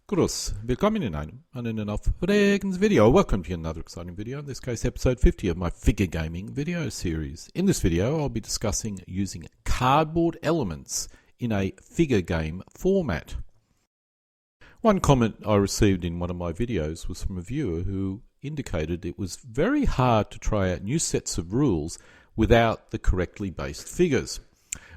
Grüß, willkommen in einem aufregendes video. Welcome to another exciting video, in this case episode 50 of my figure gaming video series. In this video I'll be discussing using cardboard elements in a figure game format. One comment I received in one of my videos was from a viewer who indicated it was very hard to try out new sets of rules without the correctly based figures.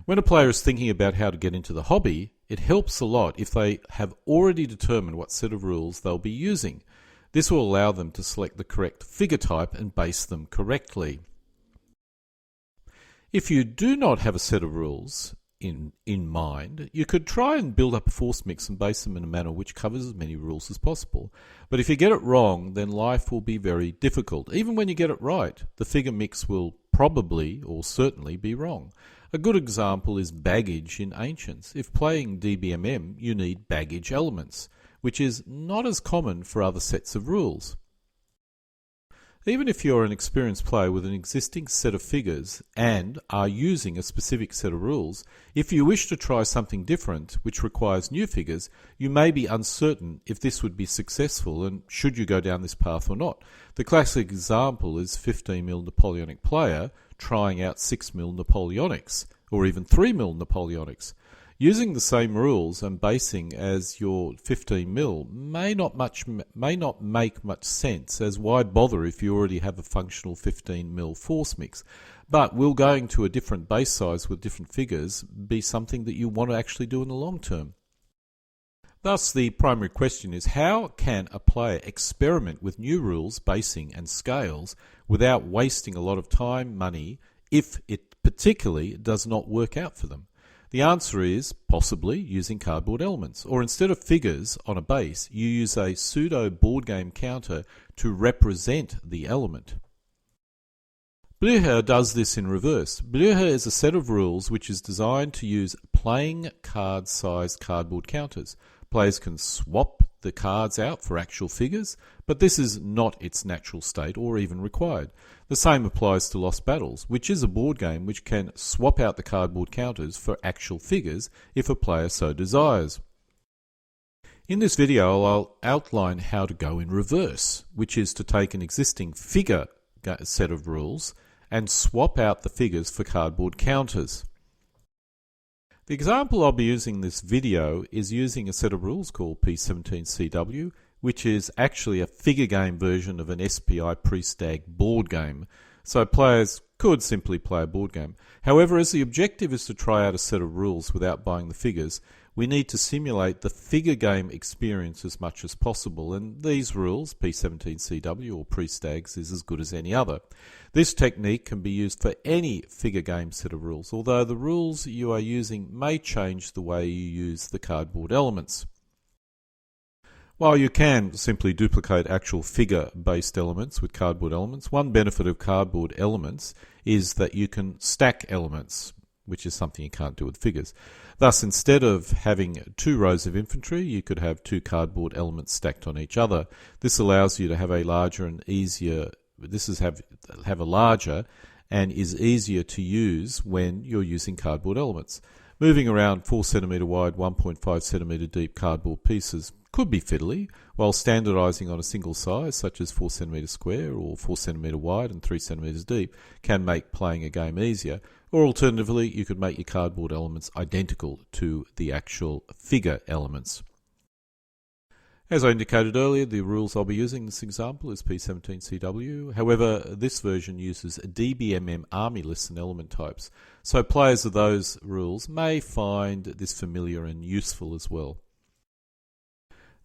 When a player is thinking about how to get into the hobby, it helps a lot if they have already determined what set of rules they'll be using. This will allow them to select the correct figure type and base them correctly. If you do not have a set of rules in mind, you could try and build up a force mix and base them in a manner which covers as many rules as possible. But if you get it wrong, then life will be very difficult. Even when you get it right, the figure mix will probably or certainly be wrong. A good example is baggage in Ancients. If playing DBMM, you need baggage elements, which is not as common for other sets of rules. Even if you're an experienced player with an existing set of figures and are using a specific set of rules, if you wish to try something different which requires new figures, you may be uncertain if this would be successful and should you go down this path or not. The classic example is 15mm Napoleonic player trying out 6mm Napoleonics or even 3mm Napoleonics. Using the same rules and basing as your 15mm may not make much sense, as why bother if you already have a functional 15mm force mix. But will going to a different base size with different figures be something that you want to actually do in the long term? Thus, the primary question is, how can a player experiment with new rules, basing and scales without wasting a lot of time, money, if it particularly does not work out for them? The answer is possibly using cardboard elements, or instead of figures on a base, you use a pseudo board game counter to represent the element. Bitchute does this in reverse. Bitchute is a set of rules which is designed to use playing card-sized cardboard counters. Players can swap the cards out for actual figures, but this is not its natural state or even required. The same applies to Lost Battles, which is a board game which can swap out the cardboard counters for actual figures if a player so desires. In this video I'll outline how to go in reverse, which is to take an existing figure set of rules and swap out the figures for cardboard counters. The example I'll be using in this video is using a set of rules called s3e50, which is actually a figure game version of an SPI pre-stag board game. So players could simply play a board game. However, as the objective is to try out a set of rules without buying the figures, we need to simulate the figure game experience as much as possible, and these rules, P17CW or pre-stags, is as good as any other. This technique can be used for any figure game set of rules, although the rules you are using may change the way you use the cardboard elements. While you can simply duplicate actual figure-based elements with cardboard elements, one benefit of cardboard elements is that you can stack elements, which is something you can't do with figures. Thus, instead of having 2 rows of infantry, you could have 2 cardboard elements stacked on each other. This allows you to have a larger and easier, have a larger and is easier to use when you're using cardboard elements. Moving around 4 cm wide, 1.5 cm deep cardboard pieces could be fiddly, while standardizing on a single size, such as 4 cm square or 4 cm wide and 3 cm deep, can make playing a game easier. Or alternatively, you could make your cardboard elements identical to the actual figure elements. As I indicated earlier, the rules I'll be using in this example is P17CW. However, this version uses DBMM army lists and element types, so players of those rules may find this familiar and useful as well.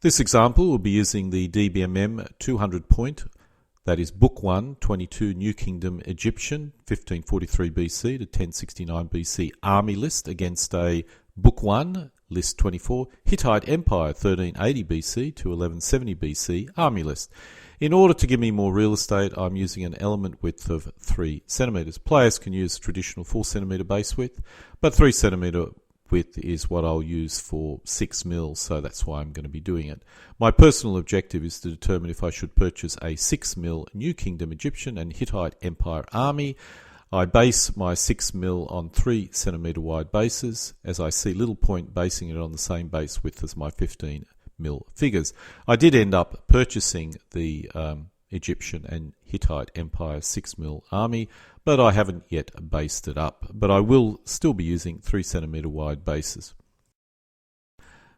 This example will be using the DBMM 200 point, that is Book 1, 22 New Kingdom Egyptian, 1543 BC to 1069 BC army list against a Book 1, List 24, Hittite Empire, 1380 BC to 1170 BC army list. In order to give me more real estate, I'm using an element width of 3 centimeters. Players can use traditional 4 centimeter base width, but 3 centimeter width is what I'll use for 6mm, so that's why I'm going to be doing it. My personal objective is to determine if I should purchase a 6mm New Kingdom Egyptian and Hittite Empire army. I base my 6mm on 3 centimeter wide bases, as I see little point basing it on the same base width as my 15mm mil figures. I did end up purchasing the Egyptian and Hittite Empire 6mm army, but I haven't yet based it up. But I will still be using 3cm wide bases.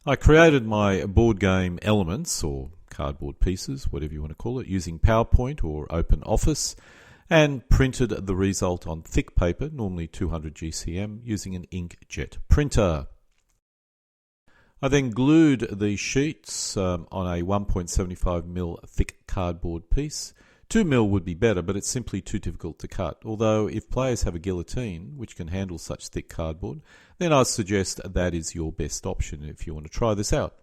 I created my board game elements, or cardboard pieces, whatever you want to call it, using PowerPoint or OpenOffice, and printed the result on thick paper, normally 200 GCM, using an inkjet printer. I then glued these sheets on a 1.75mm thick cardboard piece. 2mm would be better, but it's simply too difficult to cut. Although if players have a guillotine, which can handle such thick cardboard, then I suggest that is your best option if you want to try this out.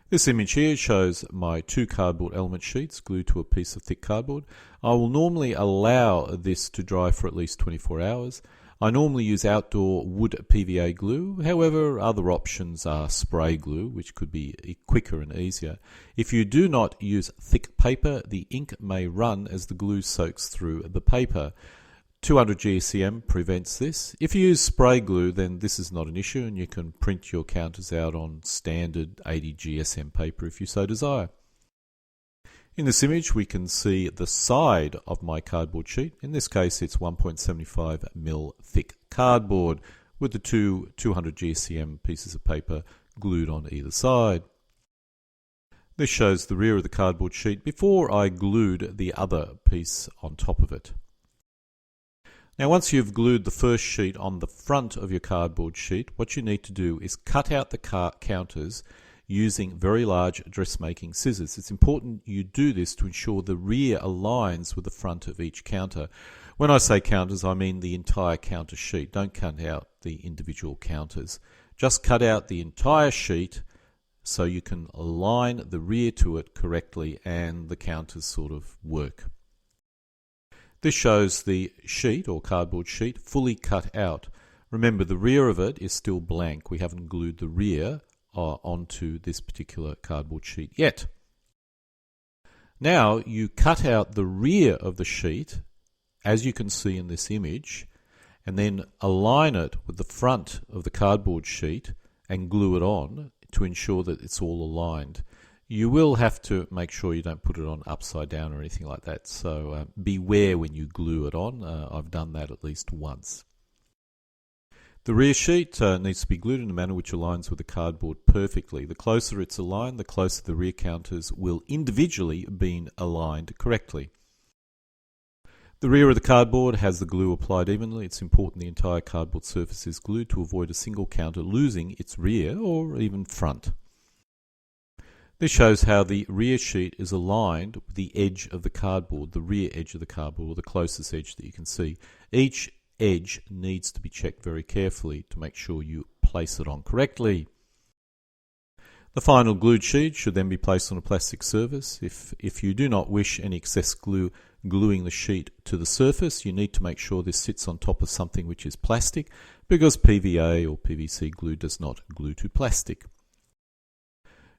This image here shows my 2 cardboard element sheets glued to a piece of thick cardboard. I will normally allow this to dry for at least 24 hours. I normally use outdoor wood PVA glue. However, other options are spray glue, which could be quicker and easier. If you do not use thick paper, the ink may run as the glue soaks through the paper. 200 GCM prevents this. If you use spray glue, then this is not an issue, and you can print your counters out on standard 80 GSM paper if you so desire. In this image, we can see the side of my cardboard sheet. In this case, it's 1.75mm thick cardboard with the 200 GCM pieces of paper glued on either side. This shows the rear of the cardboard sheet before I glued the other piece on top of it. Now, once you've glued the first sheet on the front of your cardboard sheet, what you need to do is cut out the counters using very large dressmaking scissors. It's important you do this to ensure the rear aligns with the front of each counter. When I say counters, I mean the entire counter sheet. Don't cut out the individual counters. Just cut out the entire sheet so you can align the rear to it correctly and the counters sort of work. This shows the sheet or cardboard sheet fully cut out. Remember, the rear of it is still blank. We haven't glued the rear onto this particular cardboard sheet yet. Now you cut out the rear of the sheet, as you can see in this image, and then align it with the front of the cardboard sheet and glue it on to ensure that it's all aligned. You will have to make sure you don't put it on upside down or anything like that, so beware when you glue it on. I've done that at least once. The rear sheet needs to be glued in a manner which aligns with the cardboard perfectly. The closer it's aligned, the closer the rear counters will individually be aligned correctly. The rear of the cardboard has the glue applied evenly. It's important the entire cardboard surface is glued to avoid a single counter losing its rear or even front. This shows how the rear sheet is aligned with the edge of the cardboard, the rear edge of the cardboard, or the closest edge that you can see. Each edge needs to be checked very carefully to make sure you place it on correctly. The final glued sheet should then be placed on a plastic surface. If you do not wish any excess glue gluing the sheet to the surface, you need to make sure this sits on top of something which is plastic, because PVA or PVC glue does not glue to plastic.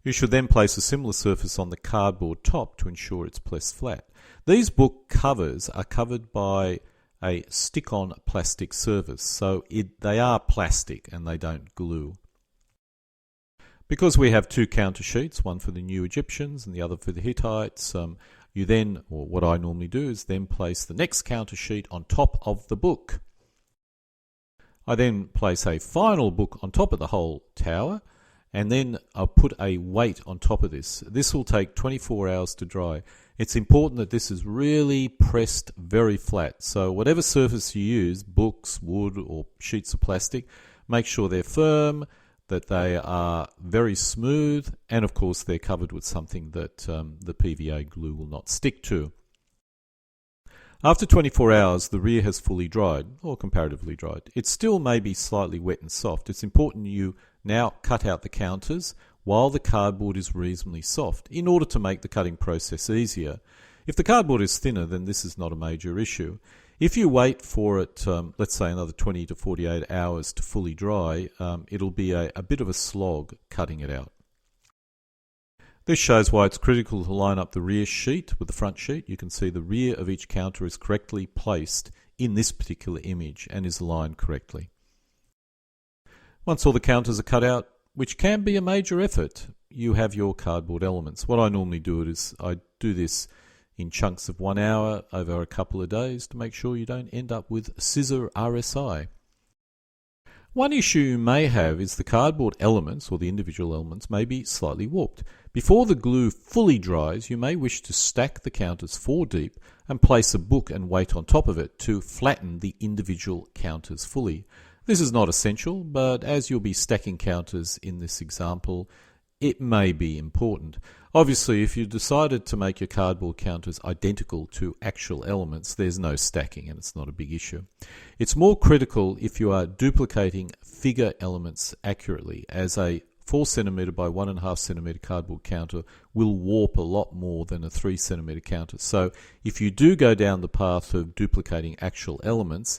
You should then place a similar surface on the cardboard top to ensure it's pressed flat. These book covers are covered by a stick-on plastic surface, so they are plastic and they don't glue. Because we have 2 counter sheets, one for the new Egyptians and the other for the Hittites, you then, or what I normally do, is then place the next counter sheet on top of the book. I then place a final book on top of the whole tower, and then I'll put a weight on top of this. This will take 24 hours to dry. It's important that this is really pressed very flat. So whatever surface you use, books, wood, or sheets of plastic, make sure they're firm, that they are very smooth, and of course they're covered with something that the PVA glue will not stick to. After 24 hours, the rear has fully dried, or comparatively dried. It still may be slightly wet and soft. It's important you now cut out the counters while the cardboard is reasonably soft in order to make the cutting process easier. If the cardboard is thinner, then this is not a major issue. If you wait for it, let's say another 20 to 48 hours to fully dry, it'll be a bit of a slog cutting it out. This shows why it's critical to line up the rear sheet with the front sheet. You can see the rear of each counter is correctly placed in this particular image and is aligned correctly. Once all the counters are cut out, which can be a major effort, you have your cardboard elements. What I normally do is I do this in chunks of 1 hour over a couple of days to make sure you don't end up with scissor RSI. One issue you may have is the cardboard elements, or the individual elements, may be slightly warped. Before the glue fully dries, you may wish to stack the counters 4 deep and place a book and weight on top of it to flatten the individual counters fully. This is not essential, but as you'll be stacking counters in this example, it may be important. Obviously, if you decided to make your cardboard counters identical to actual elements, there's no stacking and it's not a big issue. It's more critical if you are duplicating figure elements accurately, as a 4 cm by 1.5 cm cardboard counter will warp a lot more than a 3 cm counter. So if you do go down the path of duplicating actual elements,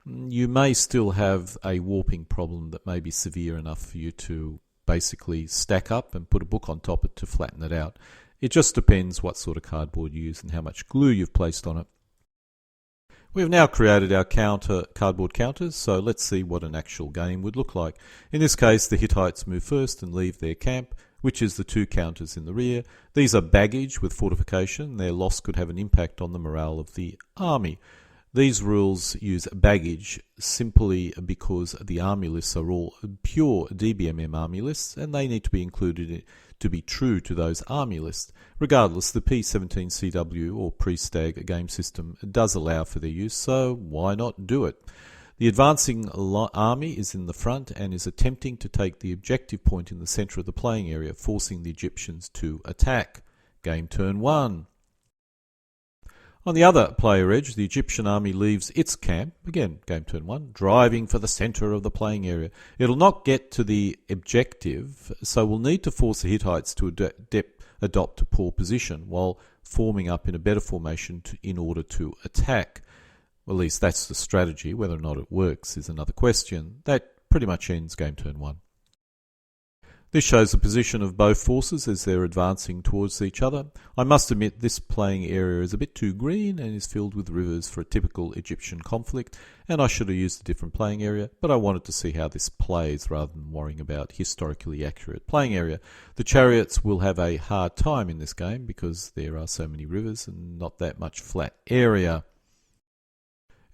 you may still have a warping problem that may be severe enough for you to basically stack up and put a book on top of it to flatten it out. It just depends what sort of cardboard you use and how much glue you've placed on it. We've now created our cardboard counters, so let's see what an actual game would look like. In this case, the Hittites move first and leave their camp, which is the 2 counters in the rear. These are baggage with fortification. Their loss could have an impact on the morale of the army. These rules use baggage simply because the army lists are all pure DBMM army lists, and they need to be included to be true to those army lists. Regardless, the P17CW or pre-stag game system does allow for their use, so why not do it? The advancing army is in the front and is attempting to take the objective point in the centre of the playing area, forcing the Egyptians to attack. Game turn 1. On the other player edge, the Egyptian army leaves its camp, again, game turn 1, driving for the centre of the playing area. It'll not get to the objective, so we'll need to force the Hittites to adopt a poor position while forming up in a better formation in order to attack. Well, at least that's the strategy. Whether or not it works is another question. That pretty much ends game turn 1. This shows the position of both forces as they're advancing towards each other. I must admit this playing area is a bit too green and is filled with rivers for a typical Egyptian conflict, and I should have used a different playing area, but I wanted to see how this plays rather than worrying about historically accurate playing area. The chariots will have a hard time in this game because there are so many rivers and not that much flat area.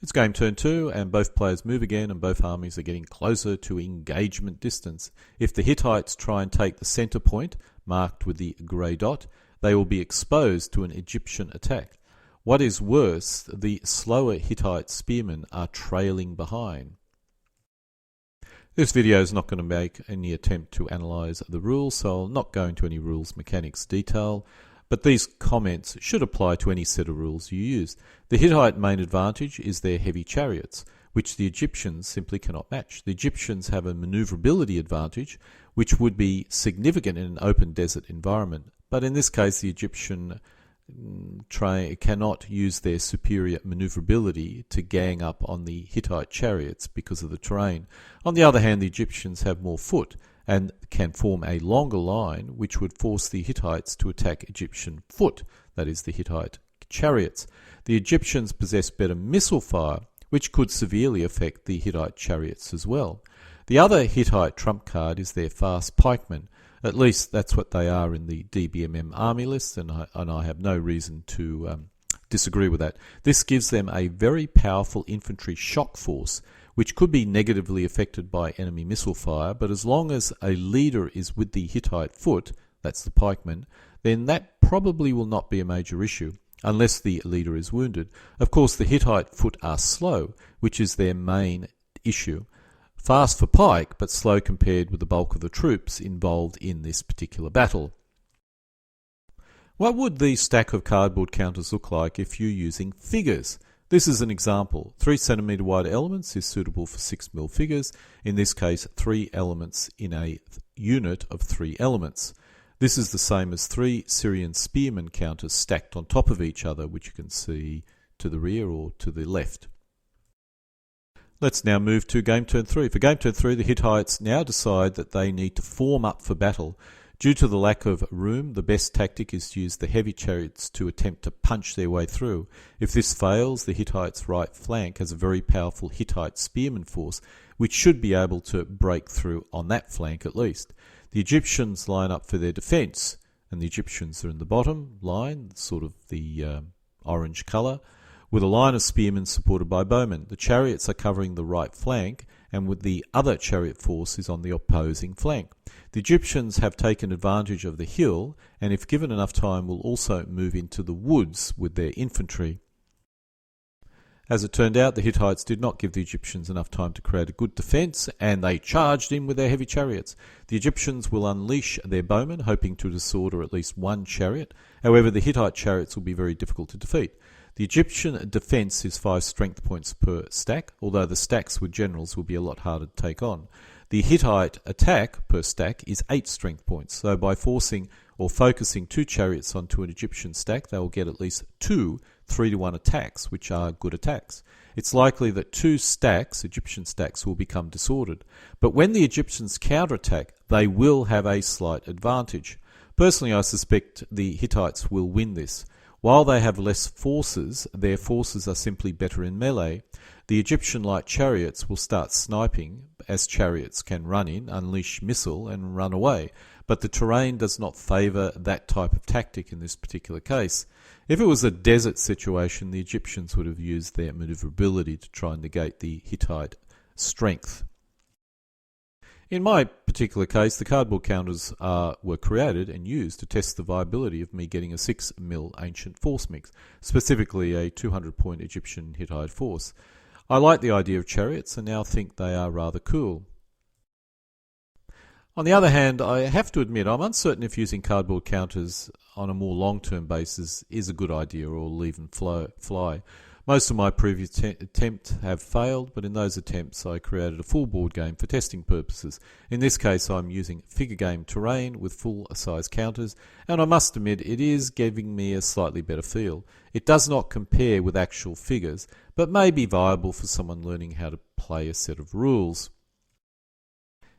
It's game turn 2 and both players move again and both armies are getting closer to engagement distance. If the Hittites try and take the centre point, marked with the grey dot, they will be exposed to an Egyptian attack. What is worse, the slower Hittite spearmen are trailing behind. This video is not going to make any attempt to analyse the rules, so I'll not go into any rules mechanics detail. But these comments should apply to any set of rules you use. The Hittite main advantage is their heavy chariots, which the Egyptians simply cannot match. The Egyptians have a manoeuvrability advantage, which would be significant in an open desert environment. But in this case, the Egyptian cannot use their superior manoeuvrability to gang up on the Hittite chariots because of the terrain. On the other hand, the Egyptians have more foot and can form a longer line which would force the Hittites to attack Egyptian foot, that is the Hittite chariots. The Egyptians possess better missile fire, which could severely affect the Hittite chariots as well. The other Hittite trump card is their fast pikemen. At least that's what they are in the DBMM army list, and I have no reason to disagree with that. This gives them a very powerful infantry shock force, which could be negatively affected by enemy missile fire, but as long as a leader is with the Hittite foot, that's the pikeman, then that probably will not be a major issue, unless the leader is wounded. Of course, the Hittite foot are slow, which is their main issue. Fast for pike, but slow compared with the bulk of the troops involved in this particular battle. What would the stack of cardboard counters look like if you're using figures? This is an example. 3 cm wide elements is suitable for 6mm figures, in this case 3 elements in a unit of 3 elements. This is the same as 3 Syrian spearmen counters stacked on top of each other, which you can see to the rear or to the left. Let's now move to game turn 3. For game turn 3, the Hittites now decide that they need to form up for battle. Due to the lack of room, the best tactic is to use the heavy chariots to attempt to punch their way through. If this fails, the Hittites' right flank has a very powerful Hittite spearman force, which should be able to break through on that flank at least. The Egyptians line up for their defence, and the Egyptians are in the bottom line, sort of the orange colour, with a line of spearmen supported by bowmen. The chariots are covering the right flank, and with the other chariot force is on the opposing flank. The Egyptians have taken advantage of the hill, and if given enough time will also move into the woods with their infantry. As it turned out, the Hittites did not give the Egyptians enough time to create a good defence, and they charged in with their heavy chariots. The Egyptians will unleash their bowmen, hoping to disorder at least one chariot. However, the Hittite chariots will be very difficult to defeat. The Egyptian defence is 5 strength points per stack, although the stacks with generals will be a lot harder to take on. The Hittite attack per stack is 8 strength points, so by forcing or focusing 2 chariots onto an Egyptian stack, they will get at least 2 3-to-1 attacks, which are good attacks. It's likely that 2 stacks, Egyptian stacks, will become disordered. But when the Egyptians counterattack, they will have a slight advantage. Personally, I suspect the Hittites will win this. While they have less forces, their forces are simply better in melee. The Egyptian light chariots will start sniping, as chariots can run in, unleash missile, and run away. But the terrain does not favour that type of tactic in this particular case. If it was a desert situation, the Egyptians would have used their manoeuvrability to try and negate the Hittite strength. In my particular case, the cardboard counters were created and used to test the viability of me getting a 6mm ancient force mix, specifically a 200-point Egyptian Hittite force. I like the idea of chariots and now think they are rather cool. On the other hand, I have to admit I'm uncertain if using cardboard counters on a more long-term basis is a good idea or will even fly. Most of my previous attempts have failed, but in those attempts I created a full board game for testing purposes. In this case I'm using figure game terrain with full-size counters, and I must admit it is giving me a slightly better feel. It does not compare with actual figures, but may be viable for someone learning how to play a set of rules.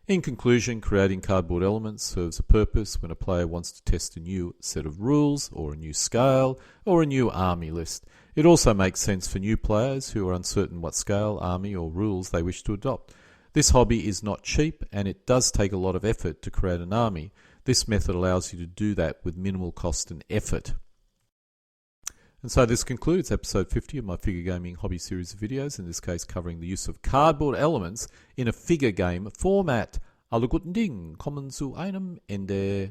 In conclusion, creating cardboard elements serves a purpose when a player wants to test a new set of rules, or a new scale, or a new army list. It also makes sense for new players who are uncertain what scale, army, or rules they wish to adopt. This hobby is not cheap, and it does take a lot of effort to create an army. This method allows you to do that with minimal cost and effort. And so this concludes episode 50 of my figure gaming hobby series of videos, in this case covering the use of cardboard elements in a figure game format. Alle guten Dinge kommen zu einem Ende.